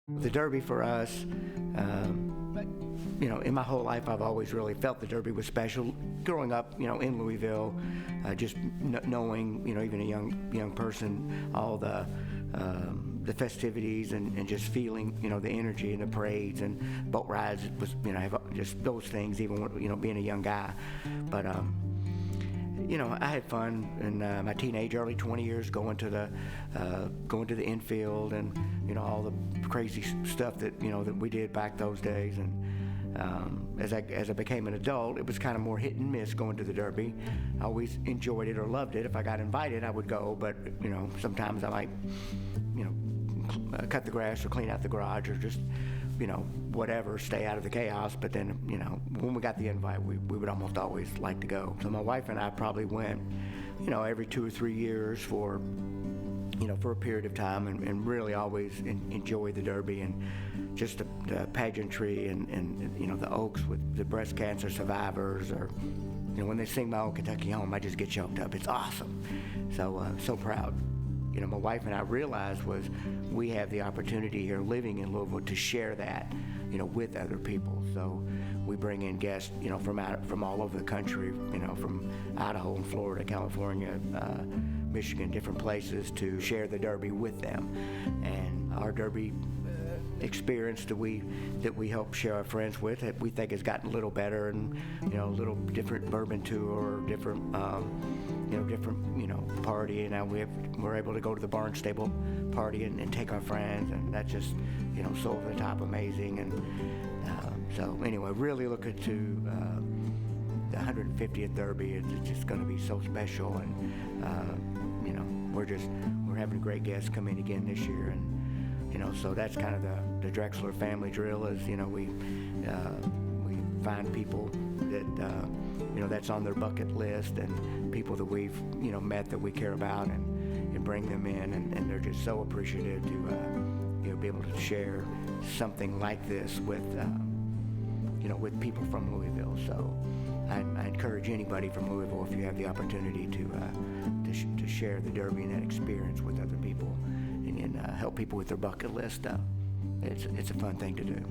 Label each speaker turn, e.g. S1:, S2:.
S1: The Derby for us, in my whole life, I've always really felt the Derby was special. Growing up, in Louisville, just knowing, even a young person, all the festivities and just feeling, the energy and the parades and boat rides was, just those things. Even when, being a young guy, but. I had fun in my teenage, early 20 years, going to the infield and all the crazy stuff that that we did back those days. And as I became an adult, it was kind of more hit and miss going to the Derby. I always enjoyed it or loved it. If I got invited, I would go, but sometimes I might cut the grass or clean out the garage or just whatever, stay out of the chaos. But then, when we got the invite, we would almost always like to go. So my wife and I probably went, every 2 or 3 years for a period of time, and really always enjoyed the Derby and just the pageantry and the Oaks with the breast cancer survivors, or when they sing My Old Kentucky Home, I just get choked up. It's awesome. So proud. My wife and I realized was we have the opportunity here living in Louisville to share that, with other people. So we bring in guests, from all over the country, from Idaho and Florida, California, Michigan, different places, to share the Derby with them. And our Derby experience that we help share our friends with, that we think has gotten a little better, and a little different bourbon tour, different party. And now we're able to go to the Barnstable party and take our friends, and that's just so over the top amazing. And so anyway, really looking to the 150th Derby. It's just going to be so special, and we're having great guests come in again this year. And so that's kind of the Drexler family drill is, we find people that, that's on their bucket list, and people that we've, met that we care about, and bring them in, and they're just so appreciative to, be able to share something like this with, with people from Louisville. So I encourage anybody from Louisville, if you have the opportunity to share the Derby and that experience with other people, and help people with their bucket list. It's a fun thing to do.